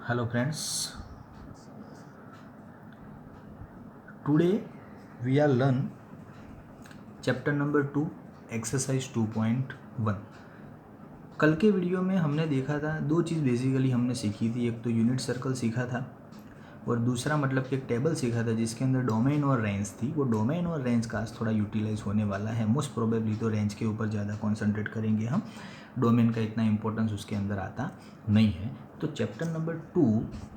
Hello friends, today we are learn chapter number 2 exercise 2.1। कल के video में हमने देखा था दो चीज़ बेसिकली हमने सीखी थी। एक तो यूनिट सर्कल सीखा था और दूसरा मतलब कि एक टेबल सीखा था जिसके अंदर डोमेन और रेंज थी। वो डोमेन और रेंज का आज थोड़ा यूटिलाइज होने वाला है। मोस्ट प्रोबेबली तो रेंज के ऊपर ज़्यादा कॉन्सेंट्रेट करेंगे हम, डोमेन का इतना इंपॉर्टेंस उसके अंदर आता नहीं है। तो चैप्टर नंबर 2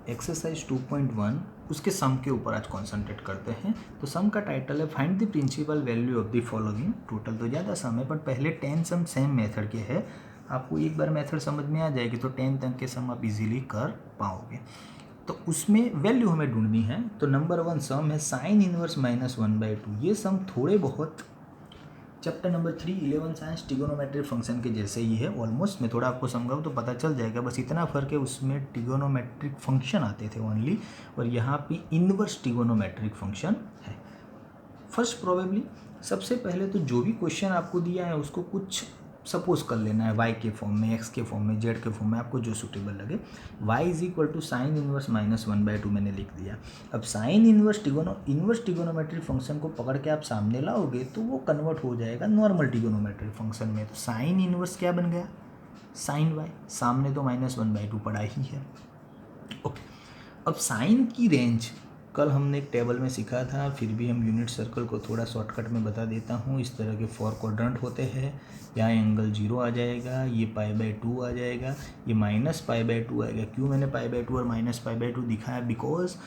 एक्सरसाइज 2.1 उसके सम के ऊपर आज कॉन्सेंट्रेट करते हैं। तो सम का टाइटल है find the principal value of the following. Total तो ज़्यादा सम है बट पहले 10 सम सेम मेथड के है। आपको एक बार मेथड समझ में आ जाएगी तो 10 तक के सम आप इजीली कर पाओगे। तो उसमें वैल्यू हमें ढूंढनी है। तो नंबर 1 सम है साइन इनवर्स -1/2। ये सम थोड़े बहुत chapter number 3 11 science trigonometric function के जैसे ही है ऑलमोस्ट। मैं थोड़ा आपको समझाऊँ तो पता चल जाएगा। बस इतना फ़र्क है, उसमें ट्रिगोनोमेट्रिक फंक्शन आते थे ओनली और यहाँ पे इनवर्स ट्रिगोनोमेट्रिक फंक्शन है। फर्स्ट प्रोबेबली सबसे पहले तो जो भी क्वेश्चन आपको दिया है उसको कुछ सपोज कर लेना है y के फॉर्म में, x के फॉर्म में, z के फॉर्म में, आपको जो सूटेबल लगे। y is equal to sine inverse -1/2 मैंने लिख दिया। अब साइन इनवर्स ट्रिगोनोमेट्रिक फंक्शन को पकड़ के आप सामने लाओगे तो वो कन्वर्ट हो जाएगा नॉर्मल ट्रिगोनोमेट्रिक फंक्शन में। तो साइन इनवर्स क्या बन गया, साइन y। सामने तो -1/2 पड़ा ही है। ओके, अब साइन की रेंज कल हमने एक टेबल में सीखा था, फिर भी हम यूनिट सर्कल को थोड़ा शॉर्टकट में बता देता हूँ। इस तरह के 4 क्वाड्रेंट होते हैं। यहाँ एंगल 0 आ जाएगा, ये π/2 आ जाएगा, ये -π/2 आएगा। क्यों मैंने π/2 और -π/2 दिखाया? बिकॉज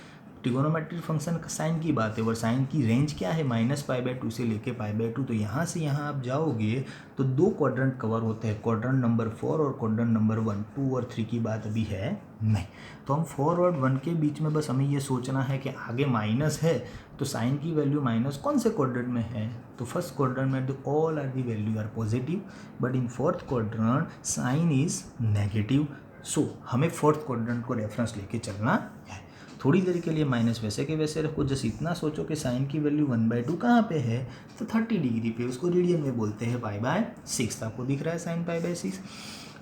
ट्रिगोनोमेट्रिक फंक्शन का साइन की बात है और साइन की रेंज क्या है, -π/2 से लेके π/2। तो यहाँ से यहाँ आप जाओगे तो 2 क्वाड्रेंट कवर होते हैं, क्वाड्रेंट नंबर 4 और क्वाड्रेंट नंबर 1। 2 और 3 की बात अभी है नहीं। तो हम 4 और 1 के बीच में बस हमें ये सोचना है कि आगे माइनस है तो साइन की वैल्यू माइनस कौन से क्वाड्रेंट में है। तो फर्स्ट क्वाड्रेंट में all are the value are positive but in fourth quadrant sine is negative. So हमें फोर्थ क्वाड्रेंट को रेफरेंस लेके चलना है। थोड़ी देर के लिए माइनस वैसे के वैसे रखो। जस्ट इतना सोचो कि साइन की वैल्यू 1/2 कहाँ पे है, तो 30 डिग्री पे। उसको रेडियन में बोलते हैं π/6। आपको दिख रहा है साइन π/6।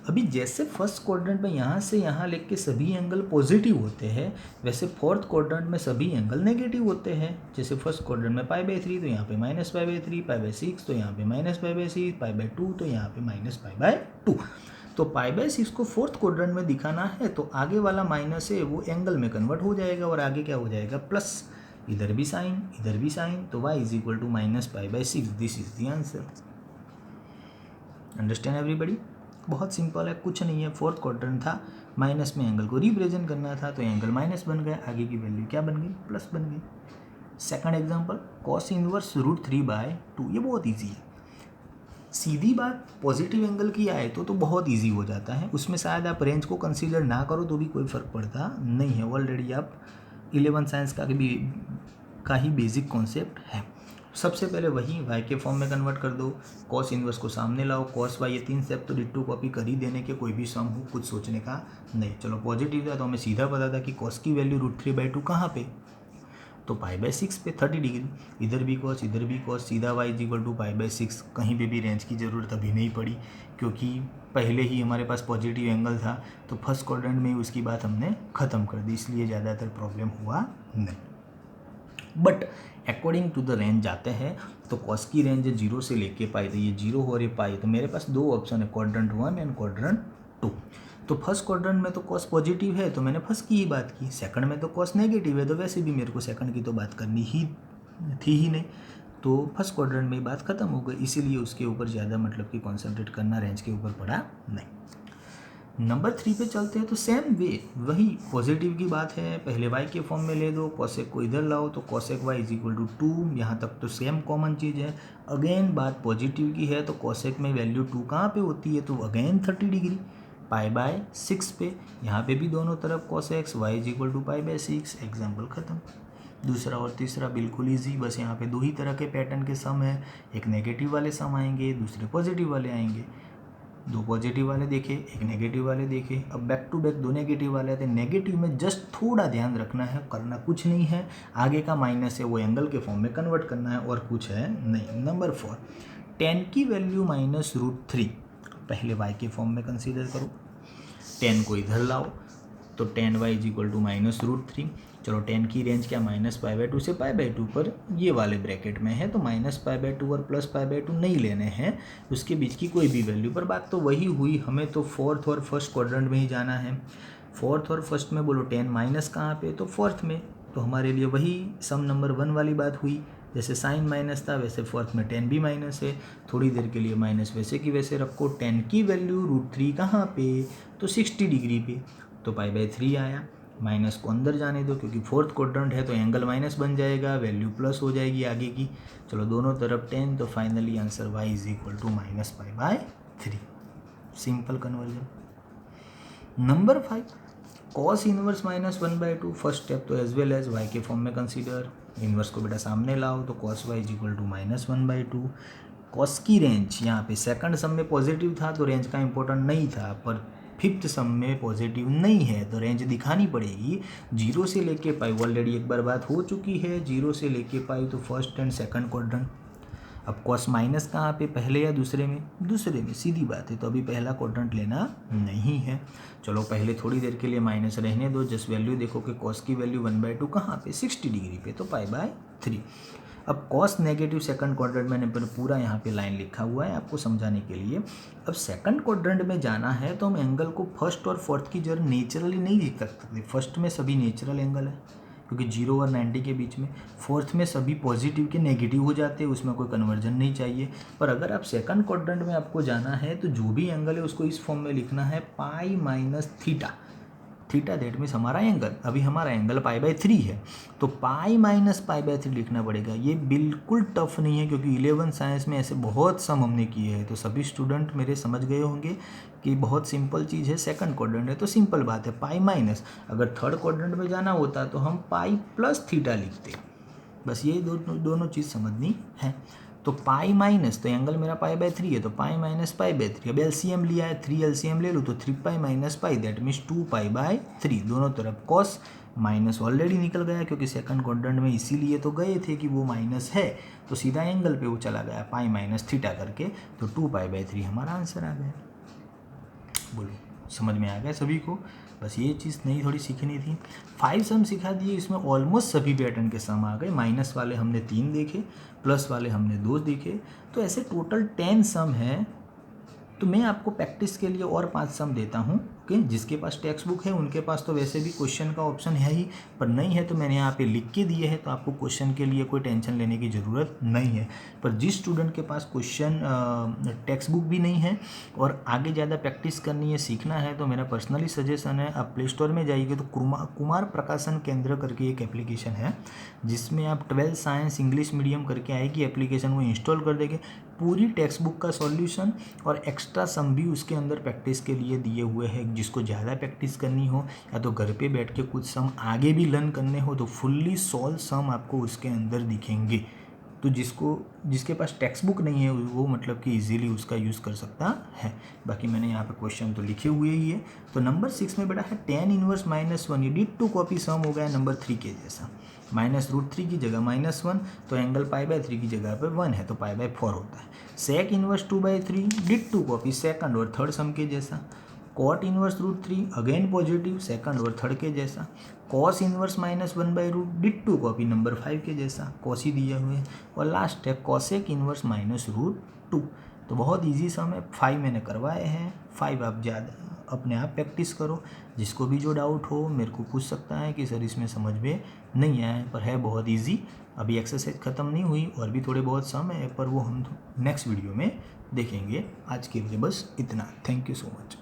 अभी जैसे फर्स्ट क्वाड्रेंट में यहाँ से यहाँ लेके सभी एंगल पॉजिटिव होते हैं, वैसे फोर्थ क्वाड्रेंट में सभी एंगल नेगेटिव होते हैं। जैसे फर्स्ट क्वाड्रेंट में π/3 तो यहाँ पे -π/3, π/6 तो यहाँ पे -π/6, π/2 तो यहाँ पे -π/2। तो π/6 को फोर्थ क्वाड्रेंट में दिखाना है तो आगे वाला माइनस है वो एंगल में कन्वर्ट हो जाएगा और आगे क्या हो जाएगा, प्लस। इधर भी साइन, इधर भी साइन, तो y is equal to -π/6। This is the answer. Understand everybody? बहुत सिंपल है, कुछ नहीं है। फोर्थ क्वाड्रेंट था, माइनस में एंगल को रिप्रेजेंट करना था तो एंगल माइनस बन गया, आगे की वैल्यू क्या बन गई, प्लस बन गई। Second example, cos inverse √3/2। ये बहुत इजी है। सीधी बात, पॉजिटिव एंगल की आए तो बहुत इजी हो जाता है। उसमें शायद आप रेंज को कंसीडर ना करो तो भी कोई फ़र्क पड़ता नहीं है। ऑलरेडी आप 11 साइंस का ही बेसिक कॉन्सेप्ट है। सबसे पहले वही y के फॉर्म में कन्वर्ट कर दो, cos इनवर्स को सामने लाओ, cos y, ये 3 स्टेप तो डिट्टो कॉपी कर ही देने के, कोई भी सम हो कुछ सोचने का नहीं। चलो पॉजिटिव था तो हमें सीधा पता था कि cos की वैल्यू √3/2 कहाँ पे, तो π/6 पे 30 डिग्री। इधर भी cos, इधर भी cos, सीधा y इज इक्वल टू π/6। कहीं पे भी रेंज की ज़रूरत अभी नहीं पड़ी क्योंकि पहले ही हमारे पास पॉजिटिव एंगल था तो फर्स्ट क्वाड्रेंट में उसकी बात हमने ख़त्म कर दी, इसलिए ज़्यादातर प्रॉब्लम हुआ नहीं। But according to the range जाते हैं तो cos की रेंज है 0 से लेके पाई, तो ये 0 हो रही पाई। तो मेरे पास दो ऑप्शन है, क्वाड्रेंट 1 एंड क्वाड्रेंट 2। तो फर्स्ट क्वाड्रेंट में तो cos पॉजिटिव है तो मैंने फर्स्ट की ही बात की। सेकंड में तो cos नेगेटिव है तो वैसे भी मेरे को सेकंड की तो बात करनी ही थी ही नहीं। तो फर्स्ट क्वाड्रेंट में बात खत्म हो गई, इसीलिए उसके ऊपर ज़्यादा मतलब कि कॉन्सेंट्रेट करना रेंज के ऊपर पड़ा नहीं। नंबर 3 पे चलते हैं तो सेम वे, वही पॉजिटिव की बात है। पहले y के फॉर्म में ले दो, कॉसेक को इधर लाओ तो cosec y is equal to 2। यहाँ तक तो सेम कॉमन चीज़ है। अगेन बात पॉजिटिव की है तो cosec में वैल्यू 2 कहाँ पे होती है, तो अगेन 30 डिग्री π/6 पे। यहाँ पे भी दोनों तरफ cosec y is equal to π/6। Example ख़त्म। दूसरा और तीसरा बिल्कुल ईजी, बस यहाँ पे दो ही तरह के पैटर्न के सम है। एक नेगेटिव वाले सम आएंगे, दूसरे पॉजिटिव वाले आएंगे। दो पॉजिटिव वाले देखे, एक नेगेटिव वाले देखे। अब बैक टू बैक दो नेगेटिव वाले आते हैं। नेगेटिव में जस्ट थोड़ा ध्यान रखना है, करना कुछ नहीं है। आगे का माइनस है वो एंगल के फॉर्म में कन्वर्ट करना है और कुछ है नहीं। नंबर 4, tan की वैल्यू -√3 पहले y के फॉर्म में कंसीडर करो। tan को इधर लाओ तो tan y is equal to -√3। चलो tan की रेंज क्या -π/2 से π/2 पर ये वाले ब्रैकेट में है, तो -π/2 और +π/2 नहीं लेने हैं, उसके बीच की कोई भी वैल्यू पर। बात तो वही हुई, हमें तो फोर्थ और फर्स्ट क्वाड्रेंट में ही जाना है। फोर्थ और फर्स्ट में बोलो tan माइनस कहाँ पे, तो फोर्थ में, तो हमारे लिए वही सम नंबर 1 वाली बात हुई। जैसे साइन माइनस था वैसे फोर्थ में tan भी माइनस है, थोड़ी देर के लिए माइनस वैसे की वैसे रखो। tan की वैल्यू √3 कहाँ पे, तो 60 डिग्री पे, तो π/3 आया। माइनस को अंदर जाने दो क्योंकि फोर्थ क्वाड्रेंट है, तो एंगल माइनस बन जाएगा, वैल्यू प्लस हो जाएगी आगे की। चलो दोनों तरफ 10, तो finally answer y is equal to -π/3। Simple conversion. Number 5, cos inverse -1/2। First step तो एज वेल एज y के फॉर्म में कंसीडर। इनवर्स को बेटा सामने लाओ, तो cos y is equal to -1/2। cos की रेंज यहाँ पे सेकंड सम में पॉजिटिव था तो रेंज का इंपॉर्टेंट नहीं था, पर फिफ्थ सम में पॉजिटिव नहीं है तो रेंज दिखानी पड़ेगी। 0 से लेके पाई, ऑलरेडी एक बार बात हो चुकी है, 0 से लेके पाई तो फर्स्ट एंड सेकंड क्वाड्रेंट। अब cos माइनस कहाँ पे, पहले या दूसरे में, दूसरे में, सीधी बात है, तो अभी पहला क्वाड्रेंट लेना नहीं है। चलो पहले थोड़ी देर के लिए माइनस रहने दो, जस्ट वैल्यू देखो कि cos की वैल्यू 1/2 कहाँ पे, 60 डिग्री पे, तो π/3। अब cos नेगेटिव सेकंड क्वाड्रेंट मैंने पूरा यहाँ पे लाइन लिखा हुआ है आपको समझाने के लिए। अब सेकंड क्वाड्रेंट में जाना है तो हम एंगल को फर्स्ट और फोर्थ की जगह नेचुरली नहीं लिख सकते। फर्स्ट में सभी नेचुरल एंगल है क्योंकि 0 और 90 के बीच में, फोर्थ में सभी पॉजिटिव के नेगेटिव हो जाते हैं, उसमें कोई कन्वर्जन नहीं चाहिए। पर अगर आप सेकंड क्वाड्रेंट में आपको जाना है तो जो भी एंगल है उसको इस फॉर्म में लिखना है π-θ। थीटा दैट मीन्स हमारा एंगल, अभी हमारा एंगल π/3 है तो π-π/3 लिखना पड़ेगा। ये बिल्कुल टफ नहीं है क्योंकि 11 साइंस में ऐसे बहुत सम हमने किए हैं, तो सभी स्टूडेंट मेरे समझ गए होंगे कि बहुत सिंपल चीज़ है। सेकंड क्वाड्रेंट है तो सिंपल बात है, π-, अगर थर्ड क्वाड्रेंट में जाना होता तो हम π+θ लिखते। बस ये दोनों चीज़ समझनी है। तो π-, तो एंगल मेरा π/3 है तो π-π/3। अब एलसीएम लिया है, 3 एलसीएम ले लूँ तो 3π - π दैट मीन्स 2π/3। दोनों तरफ cos माइनस ऑलरेडी निकल गया क्योंकि सेकंड क्वाड्रेंट में इसीलिए तो गए थे कि वो माइनस है, तो सीधा एंगल पे वो चला गया π-θ करके, तो 2π/3 हमारा आंसर आ गया। बोलो समझ में आ गया सभी को? बस ये चीज़ नहीं थोड़ी सीखनी थी। 5 सम सिखा दिए, इसमें ऑलमोस्ट सभी पैटर्न के सम आ गए। माइनस वाले हमने 3 देखे, प्लस वाले हमने 2 देखे, तो ऐसे टोटल 10 सम है। तो मैं आपको प्रैक्टिस के लिए और 5 सम देता हूँ। ओके, जिसके पास टेक्स्ट बुक है उनके पास तो वैसे भी क्वेश्चन का ऑप्शन है ही, पर नहीं है तो मैंने यहाँ पे लिख के दिए हैं, तो आपको क्वेश्चन के लिए कोई टेंशन लेने की ज़रूरत नहीं है। पर जिस स्टूडेंट के पास क्वेश्चन टेक्स्ट बुक भी नहीं है और आगे ज़्यादा प्रैक्टिस करनी है, सीखना है, तो मेरा पर्सनली सजेशन है आप प्ले स्टोर में जाइए तो कुमार प्रकाशन केंद्र करके एक एप्लीकेशन है जिसमें आप 12 साइंस इंग्लिश मीडियम करके आएगी एप्लीकेशन, वो इंस्टॉल कर देंगे। पूरी टेक्स्ट बुक का सॉल्यूशन और एक्स्ट्रा सम भी उसके अंदर प्रैक्टिस के लिए दिए हुए हैं। जिसको ज़्यादा प्रैक्टिस करनी हो या तो घर पे बैठ के कुछ सम आगे भी लर्न करने हो तो फुल्ली सॉल्व सम आपको उसके अंदर दिखेंगे। तो जिसके पास टेक्स्ट बुक नहीं है वो मतलब कि इजीली उसका यूज़ कर सकता है। बाकी मैंने यहाँ पे क्वेश्चन तो लिखे हुए ही है। तो नंबर 6 में बेटा है tan इनवर्स -1, ये डिटो कॉपी सम हो गया नंबर 3 के जैसा। -√3 की जगह -1, तो एंगल π/3 की जगह पे 1 है तो π/4 होता है। sec inverse 2/3 ditto copy second और थर्ड सम के जैसा। cot inverse √3 again positive, second और थर्ड के जैसा। cos inverse -1/√, ditto copy number 5 के जैसा, cos ही दिए हुए हैं। और लास्ट है cosec इनवर्स -√2। तो बहुत इजी सम है, 5 मैंने करवाए हैं, 5 आप ज़्यादा अपने आप प्रैक्टिस करो। जिसको भी जो डाउट हो मेरे को पूछ सकता है कि सर इसमें समझ में नहीं आया है, पर है बहुत इजी। अभी एक्सरसाइज ख़त्म नहीं हुई और भी थोड़े बहुत सम है, पर वो हम नेक्स्ट वीडियो में देखेंगे। आज के लिए बस इतना। Thank you so much.